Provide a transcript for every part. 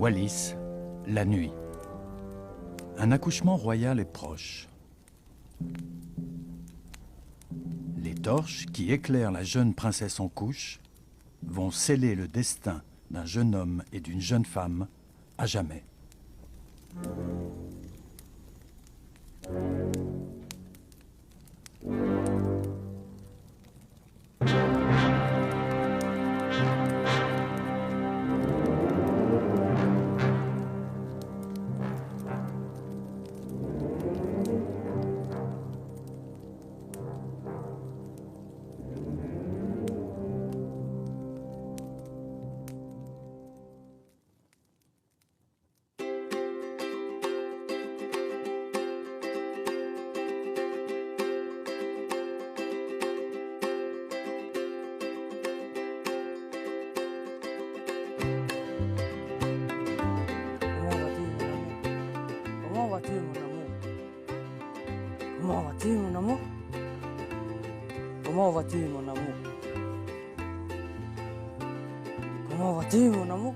Wallis, la nuit. Un accouchement royal est proche. Les torches qui éclairent la jeune princesse en couche vont sceller le destin d'un jeune homme et d'une jeune femme à jamais. Comment vas-tu, mon amour? Comment vas-tu, mon amour? Comment vas-tu, mon amour?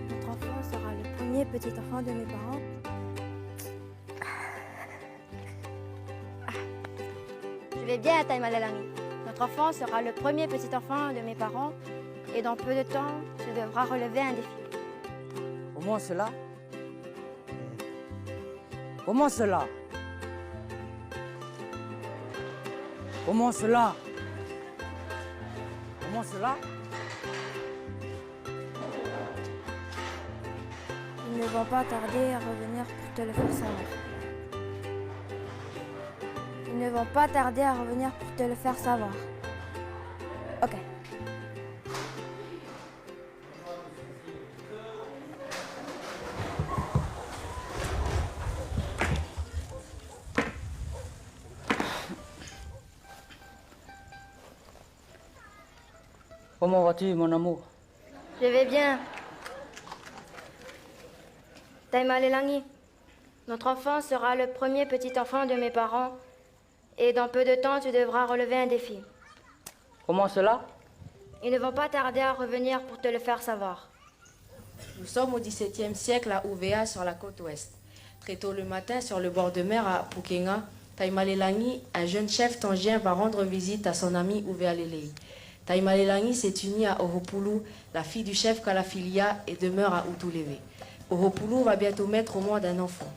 Notre enfant sera le premier petit enfant de mes parents. Je vais bien, Taïmalelani. Notre enfant sera le premier petit enfant de mes parents et dans peu de temps, tu devras relever un défi. Comment cela? Comment cela? Comment cela? Comment cela? Ils ne vont pas tarder à revenir pour te le faire savoir. Ils ne vont pas tarder à revenir pour te le faire savoir. Ok. Comment vas-tu, mon amour? Je vais bien. Taïmalelani, notre enfant sera le premier petit enfant de mes parents et dans peu de temps, tu devras relever un défi. Comment cela? Ils ne vont pas tarder à revenir pour te le faire savoir. Nous sommes au XVIIe siècle à Uvea sur la côte ouest. Très tôt le matin, sur le bord de mer à Pukenga, Taïmalelani, un jeune chef tangien, va rendre visite à son ami Uvealelei. Taïmalelani s'est uni à Oropulu, la fille du chef Kalafilia, et demeure à Utuleve. Oropulu va bientôt mettre au monde un enfant.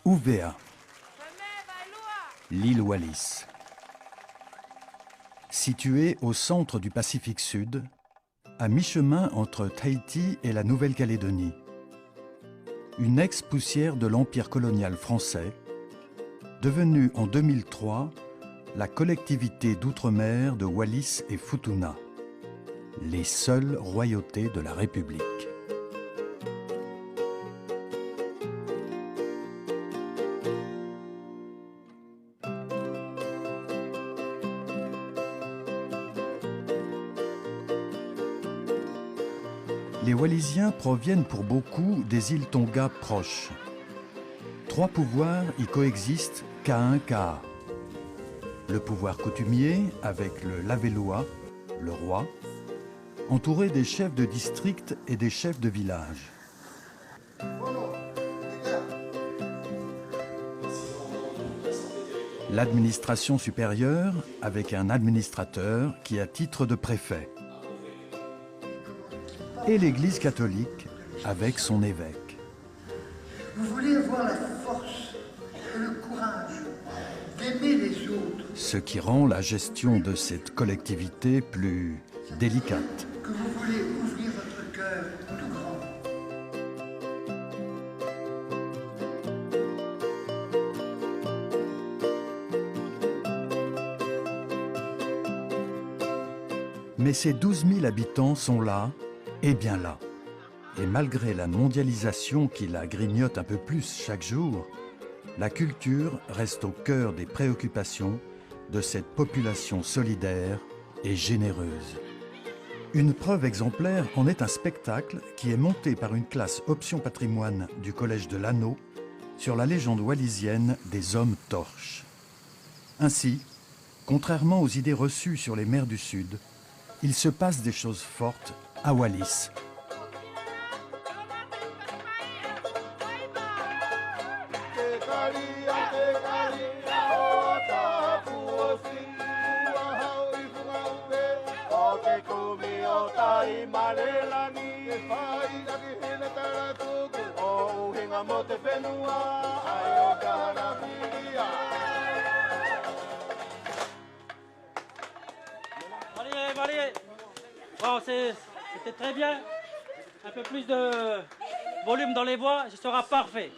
Uvea, l'île Wallis. Située au centre du Pacifique Sud, à mi-chemin entre Tahiti et la Nouvelle-Calédonie. Une ex-poussière de l'Empire colonial français, devenue en 2003 la collectivité d'outre-mer de Wallis et Futuna, les seules royautés de la République. Les Wallisiens proviennent pour beaucoup des îles Tonga proches. Trois pouvoirs y coexistent Ka. Le pouvoir coutumier avec le Lavelua, le roi, entouré des chefs de district et des chefs de village. L'administration supérieure avec un administrateur qui a titre de préfet. Et l'Église catholique avec son évêque. Vous voulez avoir la force et le courage d'aimer les autres. Ce qui rend la gestion de cette collectivité plus délicate. Que vous voulez ouvrir votre cœur tout grand. Mais ces 12 000 habitants sont là, et bien là. Et malgré la mondialisation qui la grignote un peu plus chaque jour, la culture reste au cœur des préoccupations de cette population solidaire et généreuse. Une preuve exemplaire en est un spectacle qui est monté par une classe option patrimoine du Collège de Lanneau sur la légende wallisienne des hommes torches. Ainsi, contrairement aux idées reçues sur les mers du Sud, il se passe des choses fortes à Wallis. Allez. Bon, c'était très bien. Un peu plus de volume dans les voix, ce sera parfait.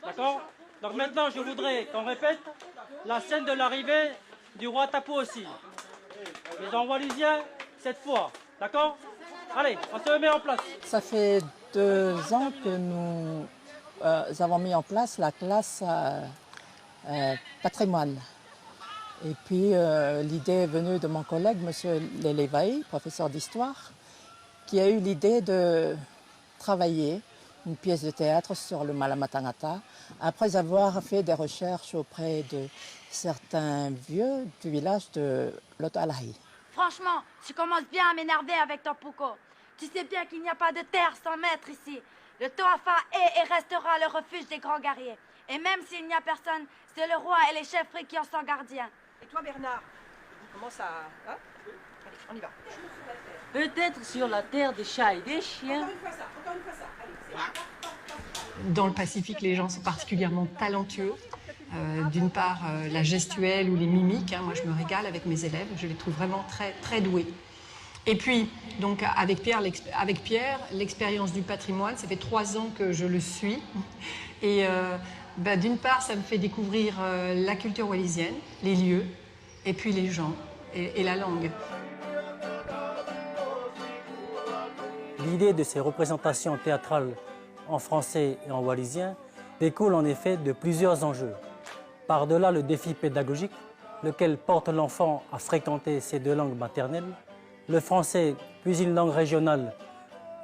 D'accord? Donc maintenant, je voudrais qu'on répète la scène de l'arrivée du roi Tapu aussi. Mais en wallisien, cette fois. D'accord? Allez, on se met en place. Ça fait 2 ans que nous avons mis en place la classe patrimoine. Et puis l'idée est venue de mon collègue, M. Lelevaï, professeur d'histoire, qui a eu l'idée de travailler une pièce de théâtre sur le Malamatangata, après avoir fait des recherches auprès de certains vieux du village de Lotoalahi. Franchement, tu commences bien à m'énerver avec ton pouco. Tu sais bien qu'il n'y a pas de terre sans maître ici. Le Toafa est et restera le refuge des grands guerriers. Et même s'il n'y a personne, c'est le roi et les chefferies qui en sont gardiens. Et toi, Bernard, comment ça... Hein? Allez, on y va. Peut-être sur la terre des chats et des chiens. Encore une fois ça. Allez, c'est... Dans le Pacifique, les gens sont particulièrement talentueux. D'une part, la gestuelle ou les mimiques. Moi, je me régale avec mes élèves. Je les trouve vraiment très, très doués. Et puis, donc, avec Pierre, l'expérience du patrimoine, ça fait 3 ans que je le suis. Et d'une part, ça me fait découvrir la culture wallisienne, les lieux, et puis les gens et la langue. L'idée de ces représentations théâtrales en français et en wallisien découle en effet de plusieurs enjeux. Par-delà le défi pédagogique, lequel porte l'enfant à fréquenter ces 2 langues maternelles, le français puis une langue régionale,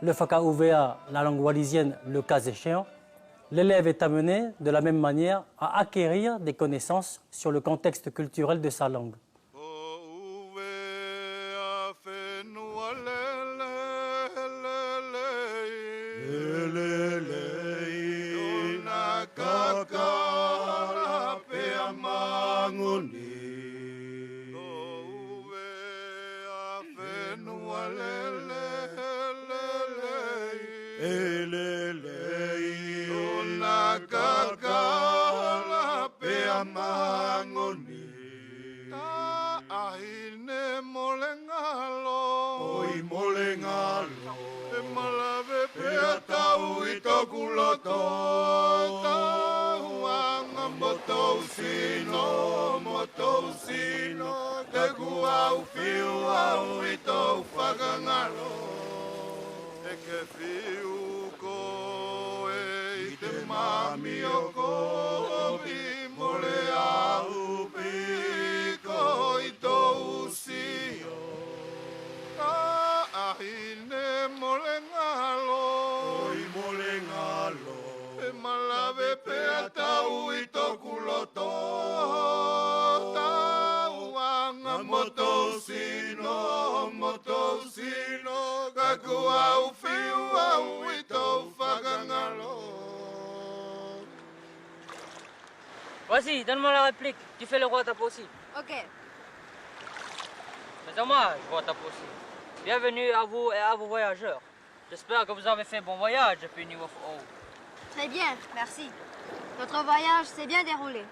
le Whakauvea, la langue wallisienne, le cas échéant, l'élève est amené de la même manière à acquérir des connaissances sur le contexte culturel de sa langue. Vas-y, donne-moi la réplique. Tu fais le roi Tapu aussi. Ok. C'est à moi, roi Tapu aussi. Bienvenue à vous et à vos voyageurs. J'espère que vous avez fait bon voyage depuis New Wafa'au. Très bien, merci. Notre voyage s'est bien déroulé.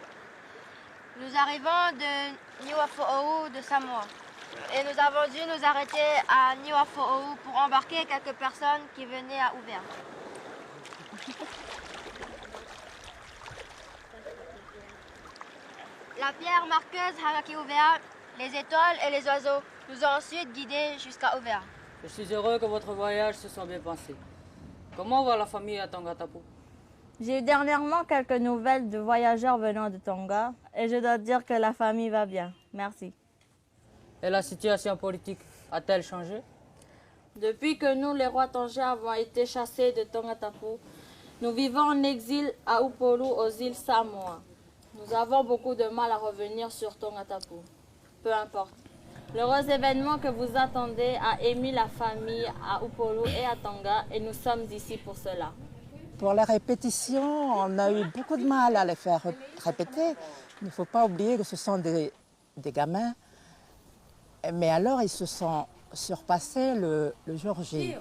Nous arrivons de Niuafo'ou de Samoa. Et nous avons dû nous arrêter à Niuafo'ou pour embarquer quelques personnes qui venaient à Ouvea. La pierre marqueuse Haraki Ouvea les étoiles et les oiseaux nous ont ensuite guidés jusqu'à Ouvéa. Je suis heureux que votre voyage se soit bien passé. Comment va la famille à Tongatapu? J'ai eu dernièrement quelques nouvelles de voyageurs venant de Tonga et je dois dire que la famille va bien. Merci. Et la situation politique a-t-elle changé? Depuis que nous, les rois tongais, avons été chassés de Tongatapu, nous vivons en exil à Upolu, aux îles Samoa. Nous avons beaucoup de mal à revenir sur Tongatapu. Peu importe. L'heureux événement que vous attendez a ému la famille à Upolu et à Tonga et nous sommes ici pour cela. Pour la répétition, on a eu beaucoup de mal à les faire répéter. Il ne faut pas oublier que ce sont des gamins. Mais alors, ils se sont surpassés le jour J.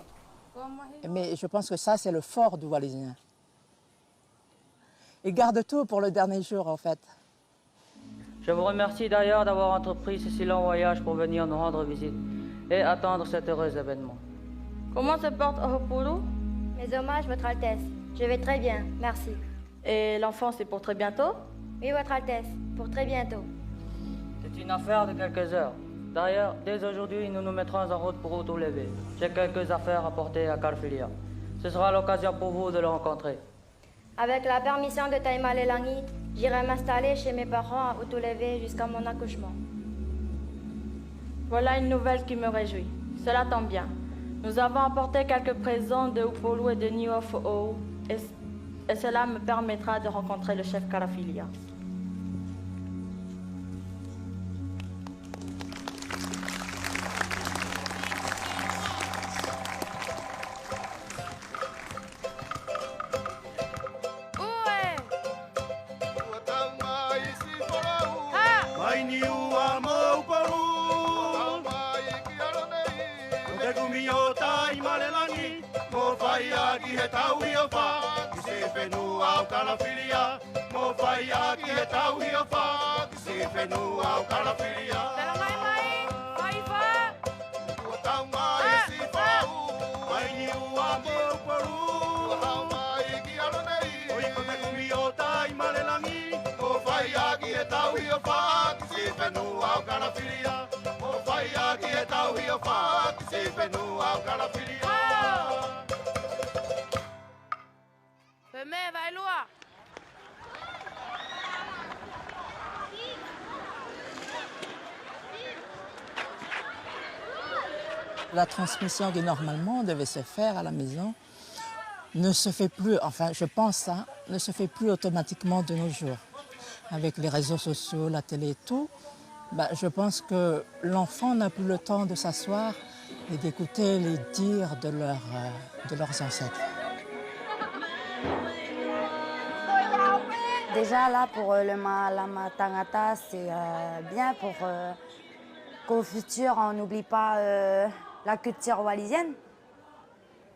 Mais je pense que ça, c'est le fort du Wallisien. Ils gardent tout pour le dernier jour, en fait. Je vous remercie d'ailleurs d'avoir entrepris ce si long voyage pour venir nous rendre visite et attendre cet heureux événement. Comment se porte Upolu? Mes hommages, Votre Altesse. Je vais très bien, merci. Et l'enfant, c'est pour très bientôt? Oui, Votre Altesse, pour très bientôt. C'est une affaire de quelques heures. D'ailleurs, dès aujourd'hui, nous nous mettrons en route pour Utulewe. J'ai quelques affaires à porter à Karfilia. Ce sera l'occasion pour vous de le rencontrer. Avec la permission de Taïma Lelangi, j'irai m'installer chez mes parents à Utulewe jusqu'à mon accouchement. Voilà une nouvelle qui me réjouit. Cela tombe bien. Nous avons apporté quelques présents de Upolu et de Niuafo'ou et cela me permettra de rencontrer le chef Karafilia. La transmission qui normalement devait se faire à la maison ne se fait plus, enfin je pense, ne se fait plus automatiquement de nos jours. Avec les réseaux sociaux, la télé et tout, je pense que l'enfant n'a plus le temps de s'asseoir et d'écouter les dires de leurs ancêtres. Déjà là pour la Matangata, c'est bien pour qu'au futur on n'oublie pas la culture wallisienne.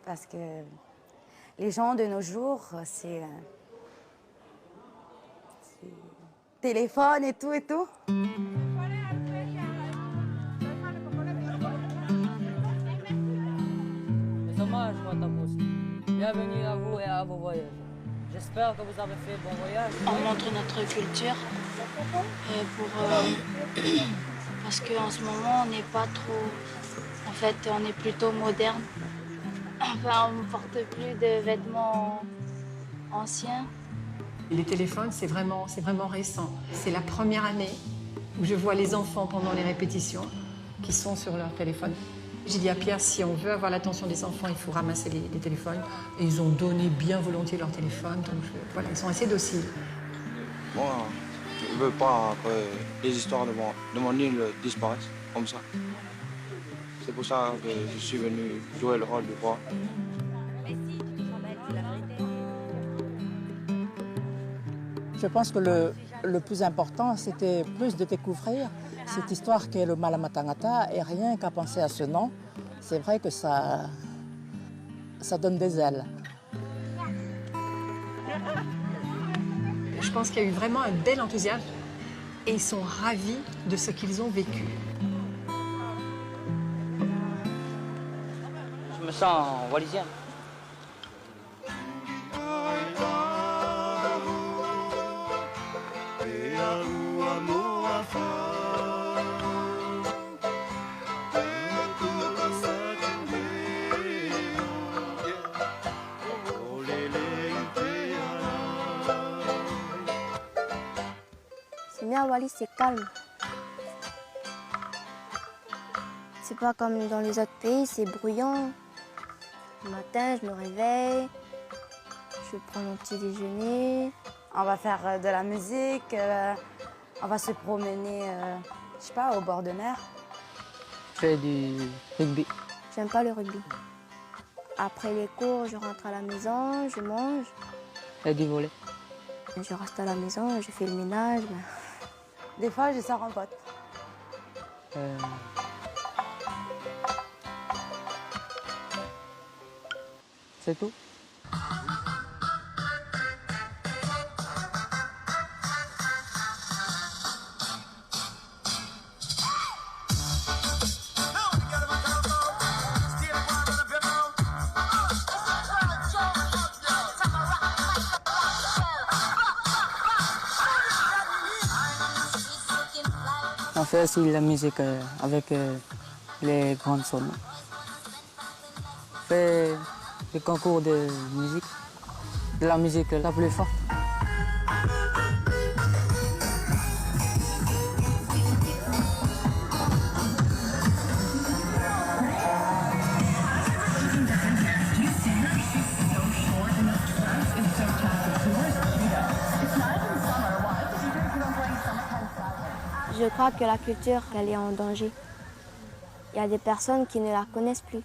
Parce que les gens de nos jours, c'est téléphone et tout et tout. Mes hommages, Wataposi. Bienvenue à vous et à vos voyages. J'espère que vous avez fait bon voyage. On montre notre culture parce qu'en ce moment, on n'est pas trop... En fait, on est plutôt moderne. Enfin, on ne porte plus de vêtements anciens. Les téléphones, c'est vraiment récent. C'est la première année où je vois les enfants pendant les répétitions qui sont sur leur téléphone. J'ai dit à Pierre, si on veut avoir l'attention des enfants, il faut ramasser les téléphones. Et ils ont donné bien volontiers leur téléphone. Donc voilà, ils sont assez dociles. Moi, je ne veux pas que les histoires de mon île disparaissent comme ça. C'est pour ça que je suis venu jouer le rôle du roi. Je pense que le plus important, c'était plus de découvrir cette histoire qu'est le Malamatangata et rien qu'à penser à ce nom, c'est vrai que ça donne des ailes. Je pense qu'il y a eu vraiment un bel enthousiasme et ils sont ravis de ce qu'ils ont vécu. Je me sens wallisien. Wallis, c'est calme. C'est pas comme dans les autres pays, c'est bruyant. Le matin, je me réveille, je prends mon petit déjeuner. On va faire de la musique, on va se promener, je sais pas, au bord de mer. Je fais du rugby. J'aime pas le rugby. Après les cours, je rentre à la maison, je mange. Et du volley. Je reste à la maison, je fais le ménage. Des fois, je sors en pote. C'est tout. On fait aussi la musique avec les grandes sommes. On fait des concours de musique, de la musique la plus forte. Je crois que la culture, elle est en danger. Il y a des personnes qui ne la connaissent plus.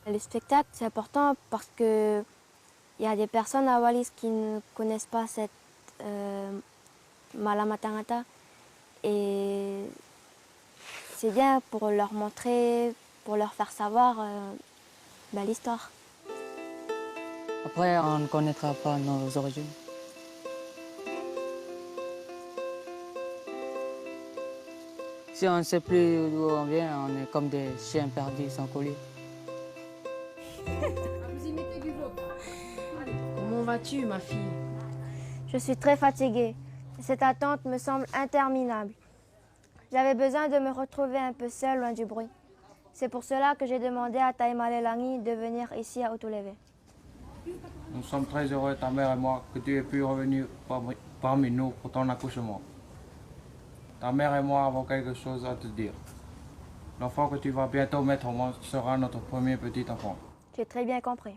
Les spectacles, c'est important parce que il y a des personnes à Wallis qui ne connaissent pas cette Malama Tangata. Et c'est bien pour leur montrer, pour leur faire savoir l'histoire. Après, on ne connaîtra pas nos origines. Si on ne sait plus d'où on vient, on est comme des chiens perdus sans collier. Comment vas-tu, ma fille? Je suis très fatiguée. Cette attente me semble interminable. J'avais besoin de me retrouver un peu seule, loin du bruit. C'est pour cela que j'ai demandé à Taïmalé-Langi de venir ici à Otolevé. Nous sommes très heureux, ta mère et moi, que tu aies pu revenir parmi nous pour ton accouchement. Ta mère et moi avons quelque chose à te dire. L'enfant que tu vas bientôt mettre au monde sera notre premier petit enfant. J'ai très bien compris.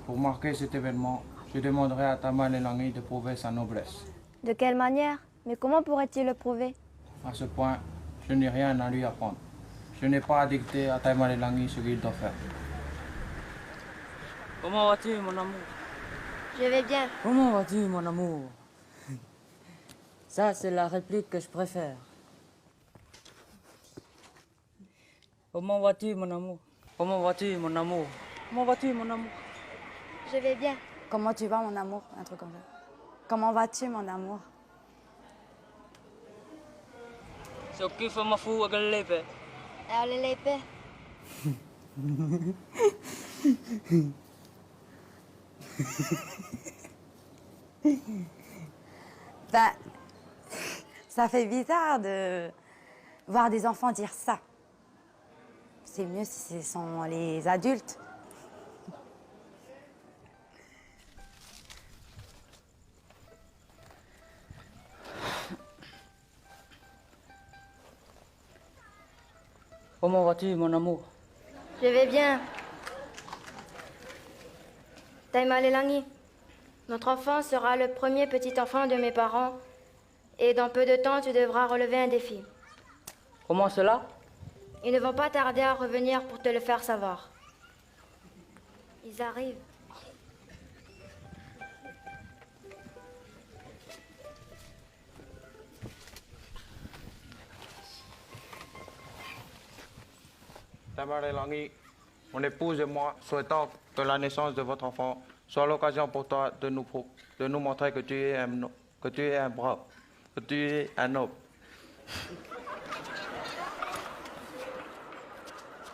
Pour marquer cet événement, je demanderai à Taïmalé-Langi de prouver sa noblesse. De quelle manière? Mais comment pourrait-il le prouver? À ce point, je n'ai rien à lui apprendre. Je n'ai pas à dicter à Taïmalé-Langi ce qu'il doit faire. Comment vas-tu, mon amour? Je vais bien. Comment vas-tu, mon amour? Ça, c'est la réplique que je préfère. Comment vas-tu, mon amour? Comment vas-tu, mon amour? Comment vas-tu, mon amour? Je vais bien. Comment tu vas, mon amour? Un truc comme ça. Comment vas-tu, mon amour? C'est qui fait ma fou avec l'épée? Allez, l'épée. Ben, ça fait bizarre de voir des enfants dire ça. C'est mieux si ce sont les adultes. Comment vas-tu, mon amour? Je vais bien. Taïmalé-Langi, notre enfant sera le premier petit enfant de mes parents et dans peu de temps, tu devras relever un défi. Comment cela? Ils ne vont pas tarder à revenir pour te le faire savoir. Ils arrivent. Taïmalé-Langi, mon épouse et moi souhaitons que la naissance de votre enfant soit l'occasion pour toi de nous montrer que tu es un brave, que tu es un noble.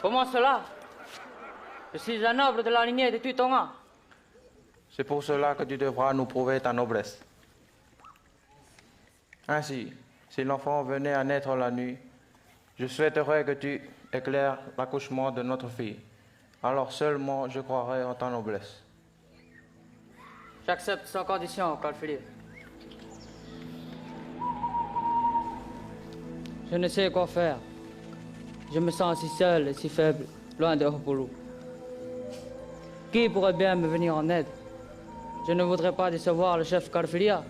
Comment cela? Je suis un noble de la lignée de Tutonga. C'est pour cela que tu devras nous prouver ta noblesse. Ainsi, si l'enfant venait à naître la nuit, je souhaiterais que tu éclaires l'accouchement de notre fille. Alors seulement je croirai en ta noblesse. J'accepte sans condition, Carl Philippe. Je ne sais quoi faire. Je me sens si seul et si faible, loin de Hopulu. Qui pourrait bien me venir en aide? Je ne voudrais pas décevoir le chef Karfilia.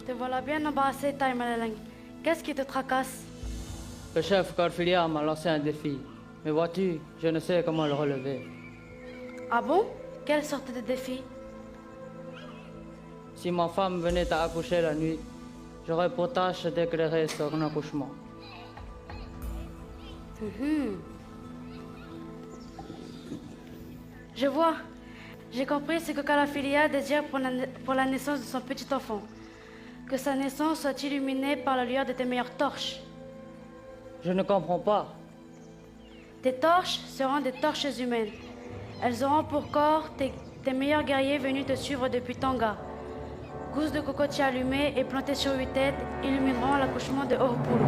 Te voilà bien embarrassé, Taimalelangi. Qu'est-ce qui te tracasse? Le chef Karfilia m'a lancé un défi. Mais vois-tu, je ne sais comment le relever. Ah bon? Quelle sorte de défi? Si ma femme venait à accoucher la nuit, j'aurais pour tâche d'éclairer son accouchement. Je vois. J'ai compris ce que Karfilia désire pour la naissance de son petit enfant. Que sa naissance soit illuminée par la lueur de tes meilleures torches. Je ne comprends pas. Tes torches seront des torches humaines. Elles auront pour corps tes meilleurs guerriers venus te suivre depuis Tonga. Gousses de cocotiers allumées et plantées sur 8 têtes illumineront l'accouchement de Hopulu.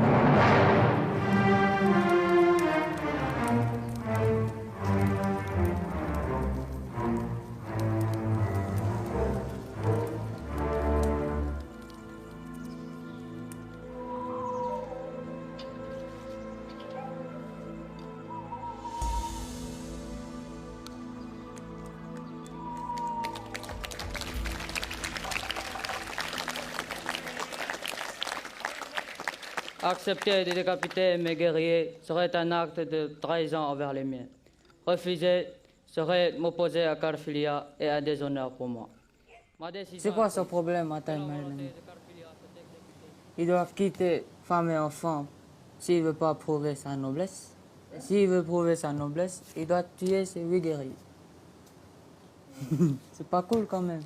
Accepter de décapiter mes guerriers serait un acte de trahison envers les miens. Refuser serait m'opposer à Karfilia et un déshonneur pour moi. C'est quoi ce problème à Taimalelangi? Ils doivent quitter femme et enfant s'il ne veut pas prouver sa noblesse. S'il veut prouver sa noblesse, il doit tuer ses 8 guerriers. C'est pas cool quand même.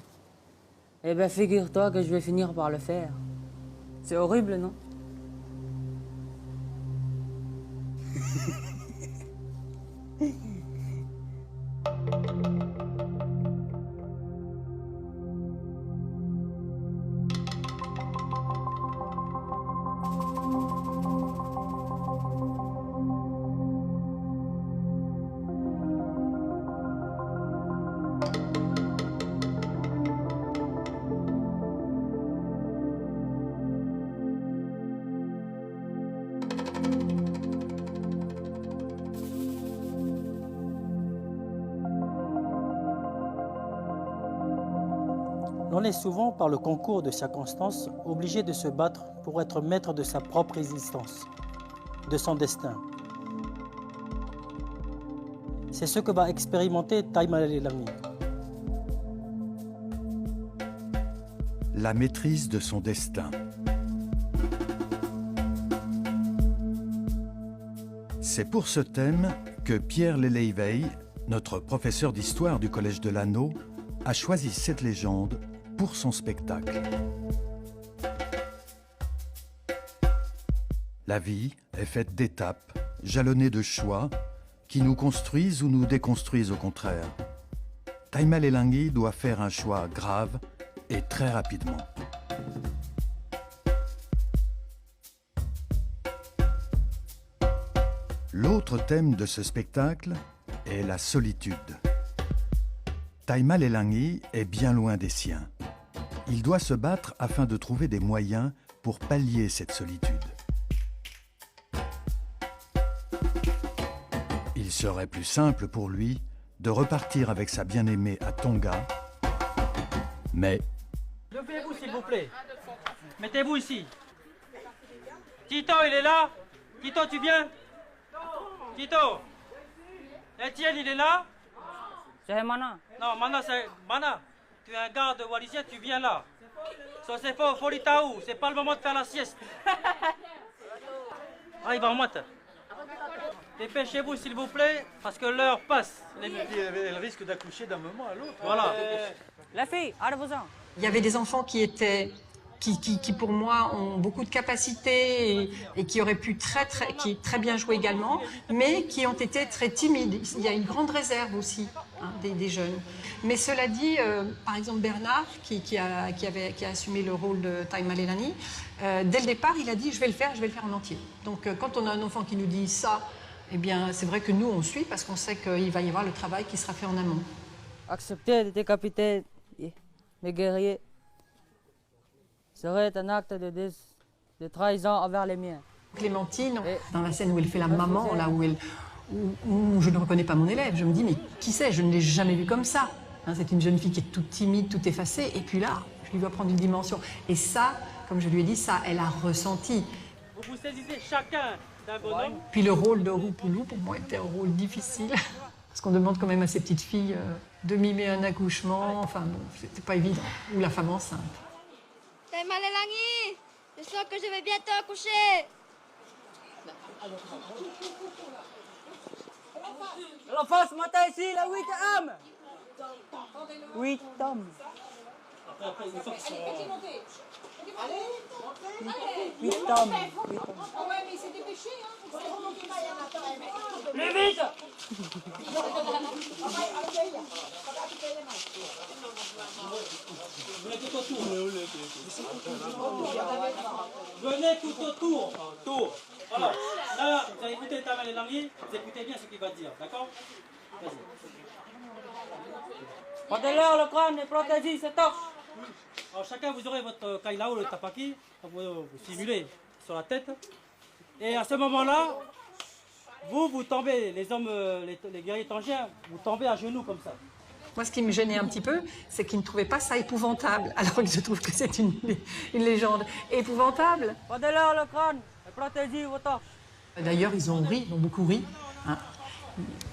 Eh bien, figure-toi que je vais finir par le faire. C'est horrible, non? On est souvent, par le concours de circonstances, obligé de se battre pour être maître de sa propre existence, de son destin. C'est ce que va expérimenter Taimalelangi. La maîtrise de son destin. C'est pour ce thème que Pierre Leleivei, notre professeur d'histoire du Collège de l'Anneau, a choisi cette légende pour son spectacle. La vie est faite d'étapes, jalonnées de choix, qui nous construisent ou nous déconstruisent au contraire. Taimalelangi doit faire un choix grave et très rapidement. L'autre thème de ce spectacle est la solitude. Taimalelangi est bien loin des siens. Il doit se battre afin de trouver des moyens pour pallier cette solitude. Il serait plus simple pour lui de repartir avec sa bien-aimée à Tonga, mais... Levez-vous s'il vous plaît. Mettez-vous ici. Tito, il est là? Tito, tu viens? Tito? Etienne, il est là? C'est Mana. Non, Mana, c'est... Mana, tu es un garde wallisien, tu viens là. Ça, c'est pas au Folitaou, c'est pas le moment de faire la sieste. Ah, il va en moite. Dépêchez-vous, s'il vous plaît, parce que l'heure passe. Elle risque d'accoucher d'un moment à l'autre. Voilà. La fille, allez-vous-en. Il y avait des enfants qui pour moi ont beaucoup de capacités et qui auraient pu très bien jouer également, mais qui ont été très timides. Il y a une grande réserve aussi des jeunes. Mais cela dit, par exemple Bernard, qui a assumé le rôle de Taimalelangi, dès le départ, il a dit je vais le faire en entier. Donc quand on a un enfant qui nous dit ça, eh bien c'est vrai que nous on suit parce qu'on sait qu'il va y avoir le travail qui sera fait en amont. Accepter de décapiter mes guerriers serait un acte de trahison envers les miens. Clémentine, dans la scène où elle fait la maman, là où je ne reconnais pas mon élève, je me dis, mais qui c'est? Je ne l'ai jamais vue comme ça. Hein, c'est une jeune fille qui est toute timide, toute effacée, et puis là, je lui vois prendre une dimension. Et ça, comme je lui ai dit, ça, elle a ressenti. Vous vous saisissez chacun d'un bonhomme. Puis le rôle de Roupoulou, pour moi, était un rôle difficile. Parce qu'on demande quand même à ces petites filles de mimer un accouchement. Enfin, bon, c'était pas évident. Ou la femme enceinte. Taimalélangi, je sens que je vais bientôt accoucher. L'enfance monta ici, la 8 hommes. 8 hommes. 8 hommes. Plus vite! Venez tout autour. Tour. Alors, là, vous allez écouter Taimalélangi, vous écoutez bien ce qu'il va dire, d'accord? Vas-y. Portez-leur le crâne et protégez ces torches. Alors chacun vous aurez votre kailao, le tapaki, vous simulez sur la tête. Et à ce moment-là, vous tombez, les hommes, les guerriers tangiens, vous tombez à genoux comme ça. Moi, ce qui me gênait un petit peu, c'est qu'ils ne trouvaient pas ça épouvantable, alors que je trouve que c'est une légende épouvantable. Portez-leur le crâne et protégez vos torches. D'ailleurs, ils ont ri, ils ont beaucoup ri. Hein.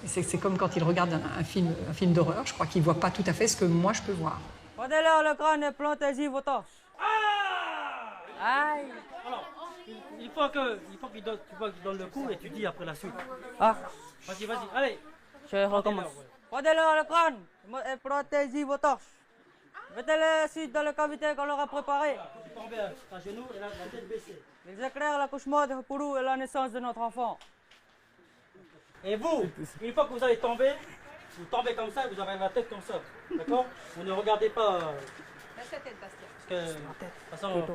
C'est comme quand ils regardent un film d'horreur, je crois qu'ils ne voient pas tout à fait ce que moi je peux voir. Portez-leur le crâne et protégez vos torches. Aïe! Alors, il faut qu'il donne le coup et tu dis après la suite. Ah. Vas-y, allez. Je recommence. Portez-leur le crâne et protégez vos torches. Mettez-les suite dans le cavité qu'on leur a préparé. Vous tombez à genoux et la tête baissée. Ils éclairent l'accouchement de Roupoulou et la naissance de notre enfant. Et vous, une fois que vous allez tomber, vous tombez comme ça et vous avez la tête comme ça. D'accord? Vous ne regardez pas. Laisse la tête, Bastien. Parce que, de toute façon,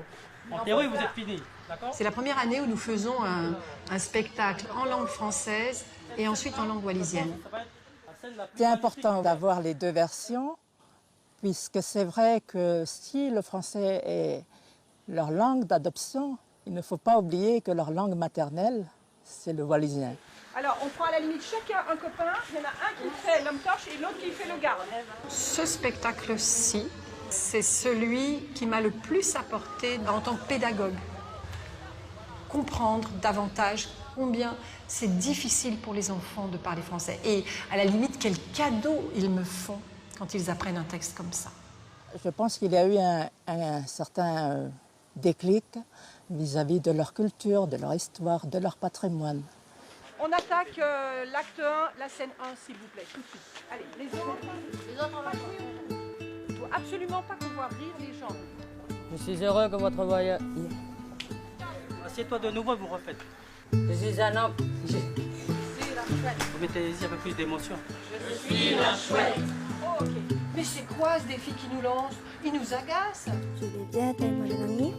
en théorie, vous êtes fini. D'accord? C'est la première année où nous faisons un spectacle en langue française et ensuite en langue wallisienne. C'est important d'avoir les deux versions, puisque c'est vrai que si le français est leur langue d'adoption, il ne faut pas oublier que leur langue maternelle, c'est le wallisien. Alors, on prend à la limite chacun un copain. Il y en a un qui fait l'homme torche et l'autre qui fait le garde. Ce spectacle-ci, c'est celui qui m'a le plus apporté en tant que pédagogue. Comprendre davantage combien c'est difficile pour les enfants de parler français. Et à la limite, quel cadeau ils me font quand ils apprennent un texte comme ça. Je pense qu'il y a eu un certain déclic vis-à-vis de leur culture, de leur histoire, de leur patrimoine. On attaque l'acte 1, la scène 1, s'il vous plaît, tout de suite. Allez, les autres on va jouer. Il ne faut absolument pas qu'on voit rire les gens. Je suis heureux que votre voyage... Assieds-toi de nouveau et vous refaites. Je suis un homme. Vous mettez-y un peu plus d'émotion. Je suis la chouette. Oh, ok. Mais c'est quoi ce défi qui nous lance? Il nous agace. Je vais bien Taimalélangi.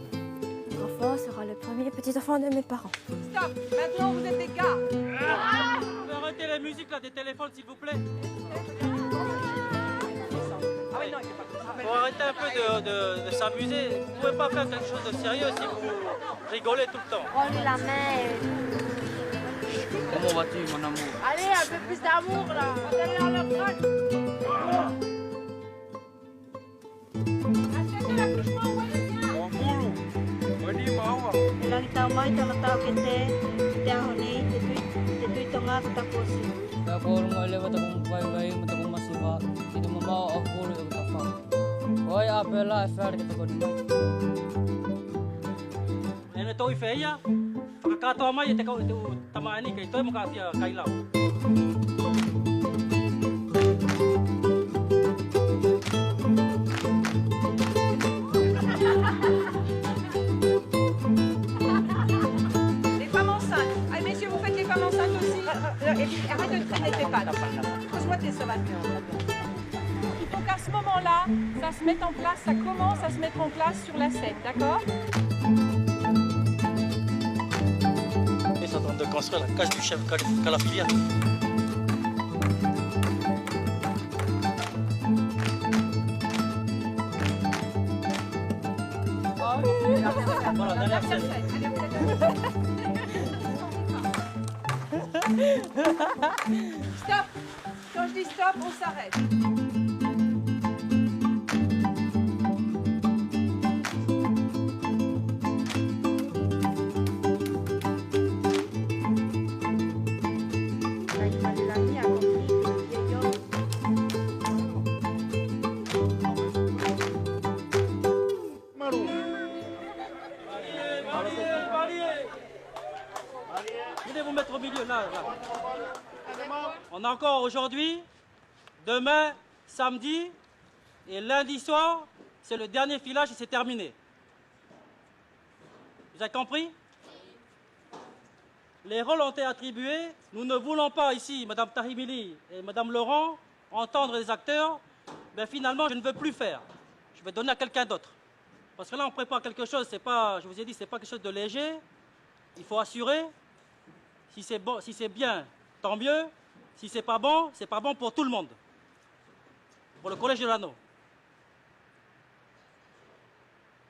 L'enfant sera le premier petit enfant de mes parents. Stop. Maintenant, vous êtes des gars. Vous pouvez arrêter la musique là, des téléphones, s'il vous plaît. Ah oui, non, il n'est pas. Faut arrêter un peu de s'amuser. Vous ne pouvez pas faire quelque chose de sérieux si vous rigolez tout le temps. Prends-lui la main. Comment vas-tu, mon amour? Allez, un peu plus d'amour là. Allez, leur crâne. Lang tao mo ito tao kete dahoni ito nga katapusin. Takor mo lewat akong bayi-bayi matagong masiba. Sino mo mao ako ulo ang tafa. Hoy apela affair kita ko naman. Ano ito ifeya? Pagkakatawa mo ito tamaan ni kay ito mo kasi kailaw. Arrête de traîner tes pattes. Pose-moi tes savates. Il faut qu'à ce moment-là, ça se mette en place, ça commence à se mettre en place sur la scène, d'accord? Ils sont en train de construire la cage du chef Calafilia. Voilà, dernière scène. Stop. Quand je dis stop, on s'arrête. Venez vous mettre au milieu, là. On a encore aujourd'hui, demain, samedi et lundi soir, c'est le dernier filage et c'est terminé. Vous avez compris? Les rôles ont été attribués. Nous ne voulons pas ici, Madame Tahimili et Madame Laurent, entendre les acteurs. Mais finalement, je ne veux plus faire. Je vais donner à quelqu'un d'autre. Parce que là, on prépare quelque chose, c'est pas, je vous ai dit, c'est pas quelque chose de léger. Il faut assurer. Si c'est bon, si c'est bien, tant mieux. Si c'est pas bon pour tout le monde. Pour le Collège de l'Anneau.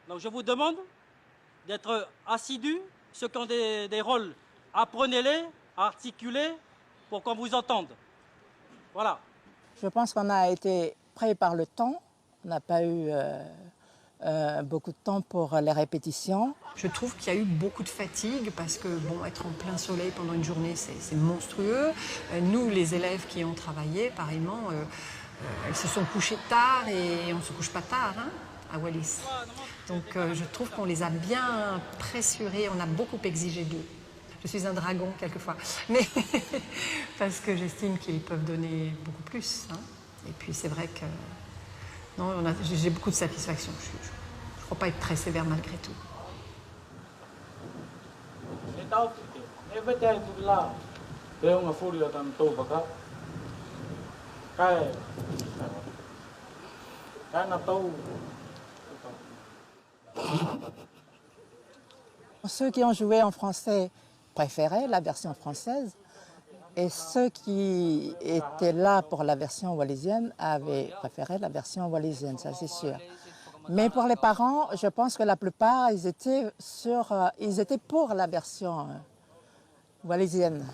Donc je vous demande d'être assidus. Ceux qui ont des rôles, apprenez-les, articulez pour qu'on vous entende. Voilà. Je pense qu'on a été pris par le temps. On n'a pas eu beaucoup de temps pour les répétitions. Je trouve qu'il y a eu beaucoup de fatigue parce que, bon, être en plein soleil pendant une journée, c'est monstrueux. Nous, les élèves qui ont travaillé, pareillement, elles se sont couchées tard et on ne se couche pas tard, hein, à Wallis. Donc je trouve qu'on les a bien pressurés, on a beaucoup exigé d'eux. Je suis un dragon quelquefois, mais parce que j'estime qu'ils peuvent donner beaucoup plus. Hein. Et puis c'est vrai que non, j'ai beaucoup de satisfaction. Je ne crois pas être très sévère malgré tout. Ceux qui ont joué en français préféraient la version française et ceux qui étaient là pour la version wallisienne avaient préféré la version wallisienne, ça c'est sûr. Mais pour les parents, je pense que la plupart, ils étaient pour la version wallisienne.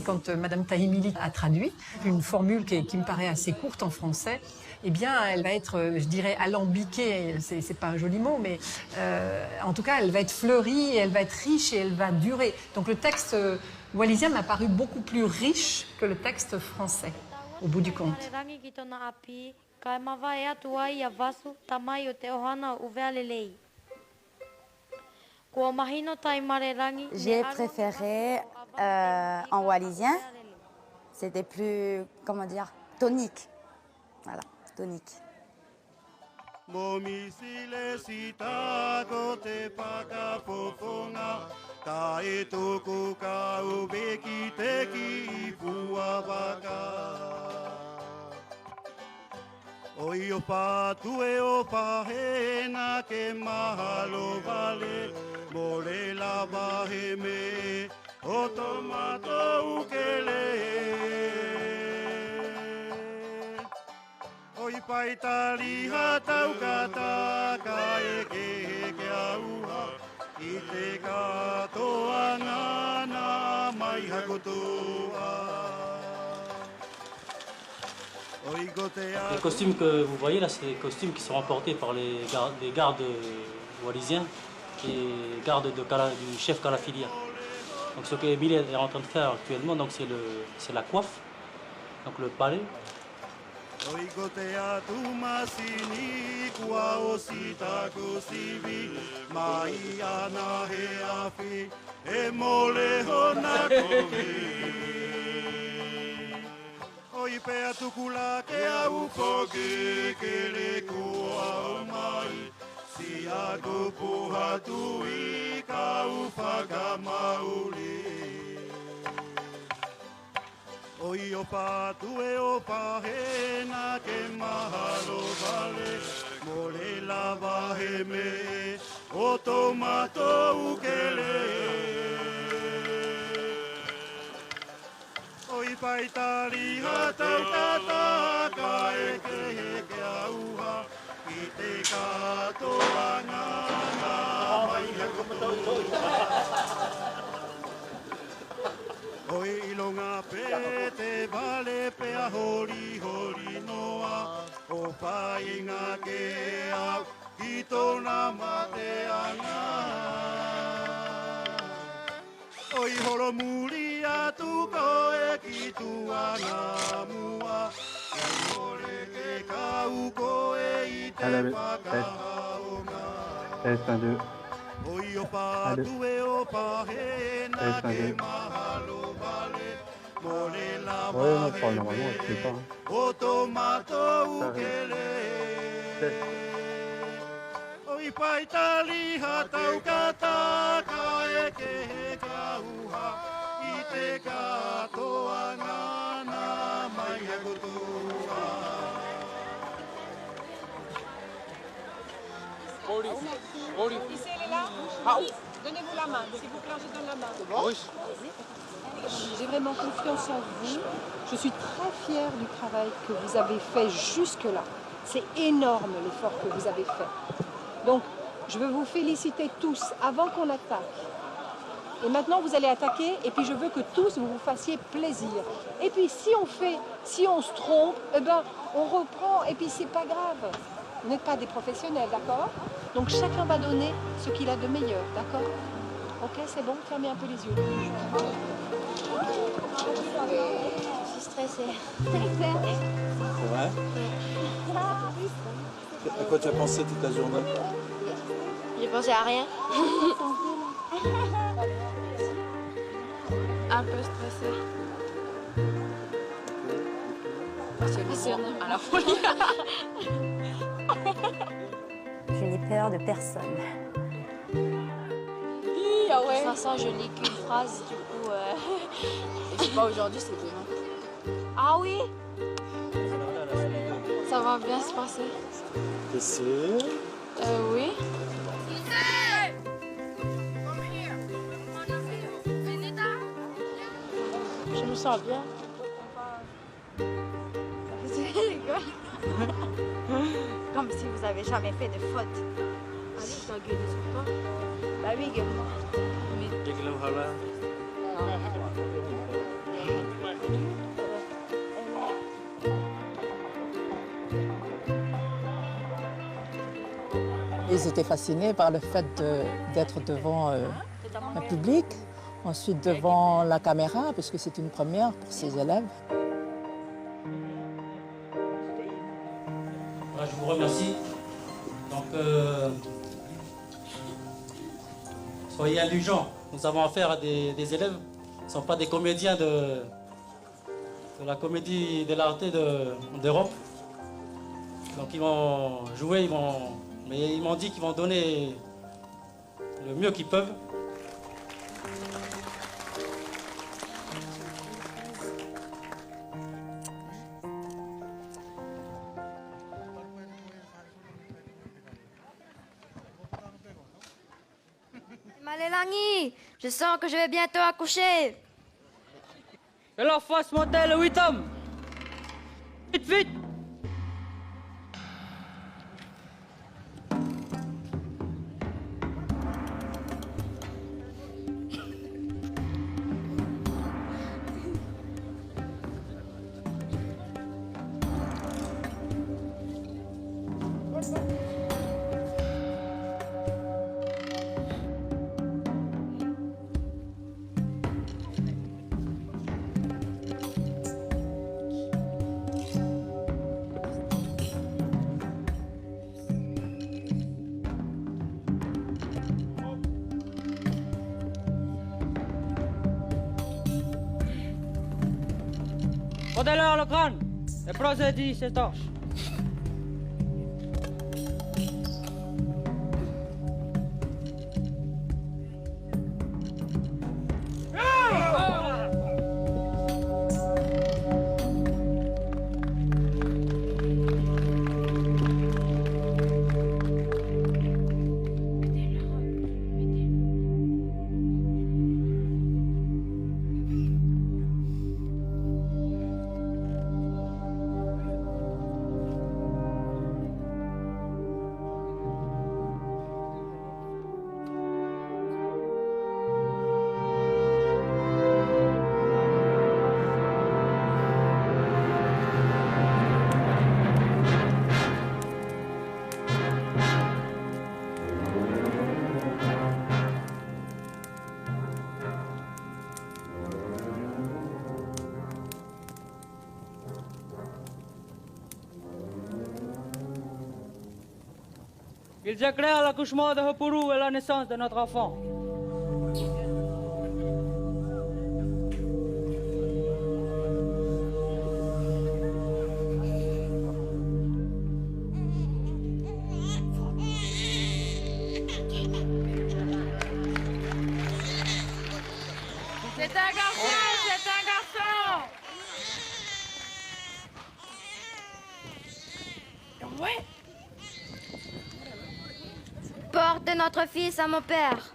Quand Madame Tahimili a traduit une formule qui me paraît assez courte en français, eh bien, elle va être, je dirais, alambiquée, c'est pas un joli mot, mais en tout cas, elle va être fleurie, elle va être riche et elle va durer. Donc le texte wallisien m'a paru beaucoup plus riche que le texte français, au bout du compte. J'ai préféré en wallisien, c'était plus, comment dire, tonique. Voilà, tonique. Oi o patue o pahena ke mahalo vale mole lava he me o tomato ukele Oi paitali hatau kata kai ke auha I te katoa ngana mai hakotoa Les costumes que vous voyez là, c'est les costumes qui sont rapportés par les gardes wallisiens et gardes du chef Kalafilia. Donc ce qu'Emilie est en train de faire actuellement, donc c'est la coiffe, donc le palais. Oi pea tukula ke au poke ke le kua o mai Si ako puha tui ka uwhaka mauli Oi o patu e o pahena ke mahalo vale Mole lava he me o tomato ukele Oi paitali hatau kata pea hori hori noa, o painga ke au, ki tōna mateanga. Oi horo muri atu koe ki tuana mua, e hore ke kau koe i te whakahaonga. Test 1, 2. Oi o pātu e o pāhena ke mahalo vale, mole la vahe o tō mātou ke le. Oi paitali hatau kata ka e ke he kauha, i te katoa ngana mai a kutua. Ici, elle est là. Donnez-vous la main, s'il vous plaît, je donne la main. J'ai vraiment confiance en vous. Je suis très fière du travail que vous avez fait jusque-là. C'est énorme l'effort que vous avez fait. Donc, je veux vous féliciter tous avant qu'on attaque. Et maintenant, vous allez attaquer, et puis je veux que tous vous vous fassiez plaisir. Et puis, si on se trompe, eh ben, on reprend, et puis c'est pas grave. Vous n'êtes pas des professionnels, d'accord? Donc chacun va donner ce qu'il a de meilleur, d'accord? Ok, c'est bon, fermez un peu les yeux. Je suis stressée. C'est vrai? À quoi tu as pensé toute la journée? J'ai pensé à rien. Un peu stressée. À la folie. Je n'ai peur de personne. Ah ouais. De toute façon, je lis qu'une phrase, du coup... Et c'est pas aujourd'hui, c'est demain. Ah oui? Ça va bien se passer. T'es sûr? Oui. Je me sens bien. Comme si vous avez jamais fait de faute. Allez, t'as gueulé sur toi. Bah oui, gueule-moi. Ils étaient fascinés par le fait d'être devant un public, ensuite devant la caméra, puisque c'est une première pour ces élèves. Voilà, je vous remercie. Donc, soyez indulgents. Nous avons affaire à des élèves. Ce ne sont pas des comédiens de la comédie de l'Arte d'Europe. Donc ils vont jouer, mais ils m'ont dit qu'ils vont donner le mieux qu'ils peuvent. Malelangi, je sens que je vais bientôt accoucher. Et la face montée le 8 hommes. Vite, vite. Rendez-leur le crâne et procédez ces torches. Ils éclairent l'accouchement de Hopuru et la naissance de notre enfant. C'est un garçon, c'est un garçon. Ouais. Porte notre fils à mon père.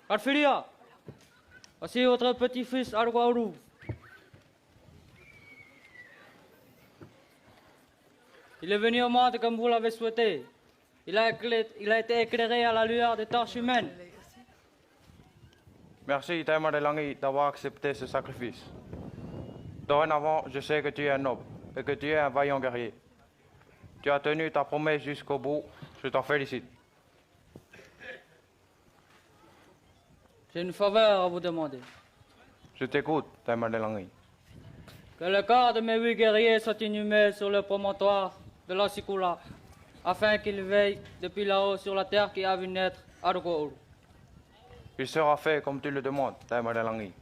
Carfilia, voici votre petit-fils Arwauru. Il est venu au monde comme vous l'avez souhaité. Il a été éclairé à la lueur des torches humaines. Merci, Taïma de Langui, d'avoir accepté ce sacrifice. Dorénavant, je sais que tu es un noble et que tu es un vaillant guerrier. Tu as tenu ta promesse jusqu'au bout. Je t'en félicite. J'ai une faveur à vous demander. Je t'écoute, Taïma de Langui. Que le corps de mes 8 guerriers soit inhumé sur le promontoire de la Sikula, afin qu'ils veillent depuis là-haut sur la terre qui a vu naître Arwauru. Il sera fait comme tu le demandes, Taïma de Langui.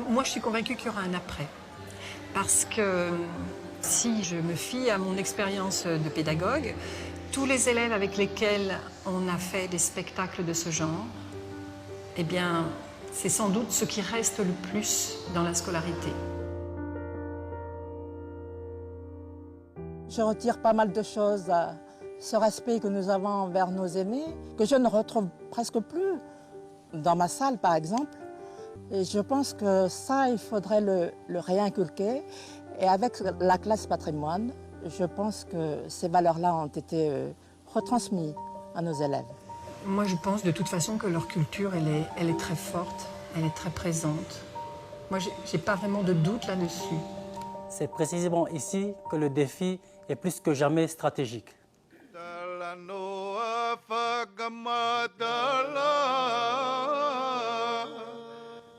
Moi, je suis convaincue qu'il y aura un après. Parce que si je me fie à mon expérience de pédagogue, tous les élèves avec lesquels on a fait des spectacles de ce genre, eh bien, c'est sans doute ce qui reste le plus dans la scolarité. Je retire pas mal de choses, ce respect que nous avons envers nos aînés, que je ne retrouve presque plus dans ma salle, par exemple. Et je pense que ça, il faudrait le réinculquer. Et avec la classe patrimoine, je pense que ces valeurs-là ont été retransmises à nos élèves. Moi, je pense de toute façon que leur culture, elle est très forte, elle est très présente. Moi, j'ai pas vraiment de doute là-dessus. C'est précisément ici que le défi est plus que jamais stratégique.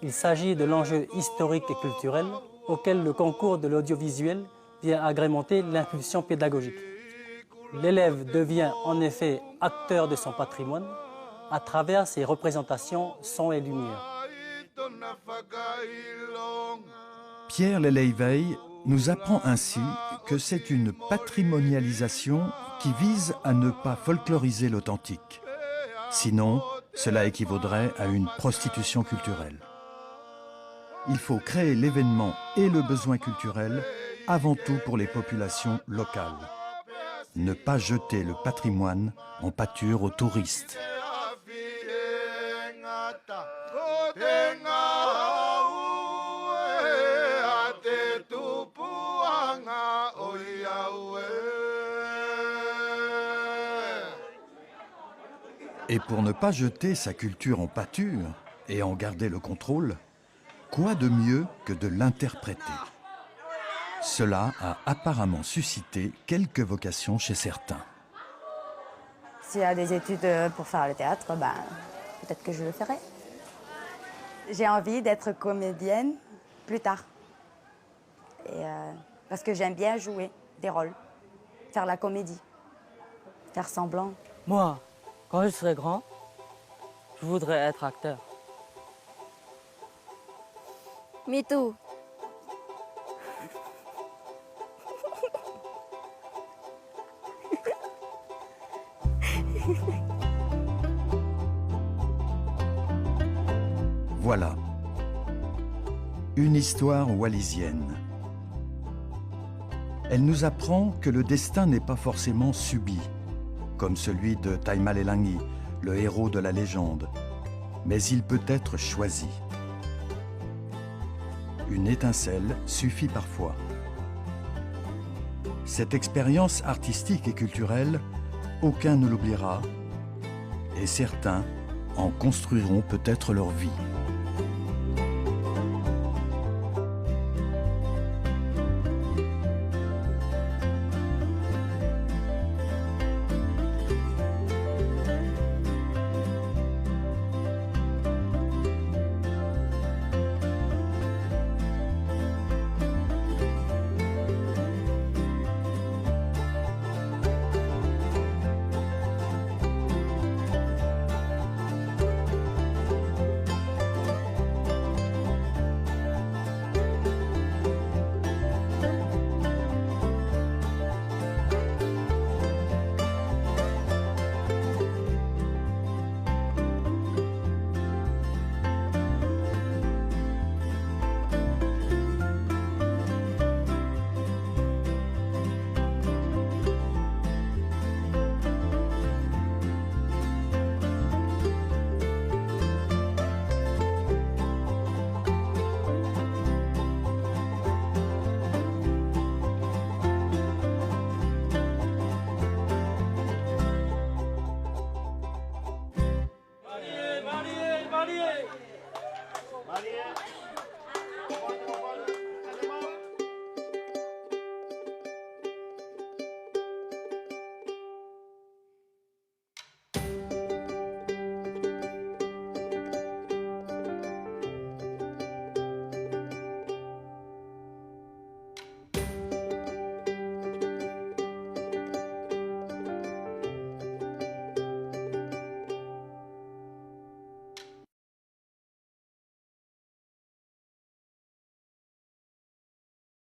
Il s'agit de l'enjeu historique et culturel auquel le concours de l'audiovisuel vient agrémenter l'impulsion pédagogique. L'élève devient en effet acteur de son patrimoine à travers ses représentations son et lumière. Pierre Leleivei nous apprend ainsi que c'est une patrimonialisation qui vise à ne pas folkloriser l'authentique. Sinon, cela équivaudrait à une prostitution culturelle. Il faut créer l'événement et le besoin culturel avant tout pour les populations locales. Ne pas jeter le patrimoine en pâture aux touristes. Et pour ne pas jeter sa culture en pâture et en garder le contrôle, quoi de mieux que de l'interpréter? Cela a apparemment suscité quelques vocations chez certains. S'il y a des études pour faire le théâtre, peut-être que je le ferai. J'ai envie d'être comédienne plus tard. Parce que j'aime bien jouer des rôles, faire la comédie, faire semblant. Moi, quand je serai grand, je voudrais être acteur. Me too. Voilà, une histoire wallisienne. Elle nous apprend que le destin n'est pas forcément subi, comme celui de Taimalelangi, le héros de la légende, mais il peut être choisi. Une étincelle suffit parfois. Cette expérience artistique et culturelle, aucun ne l'oubliera, et certains en construiront peut-être leur vie. Marié.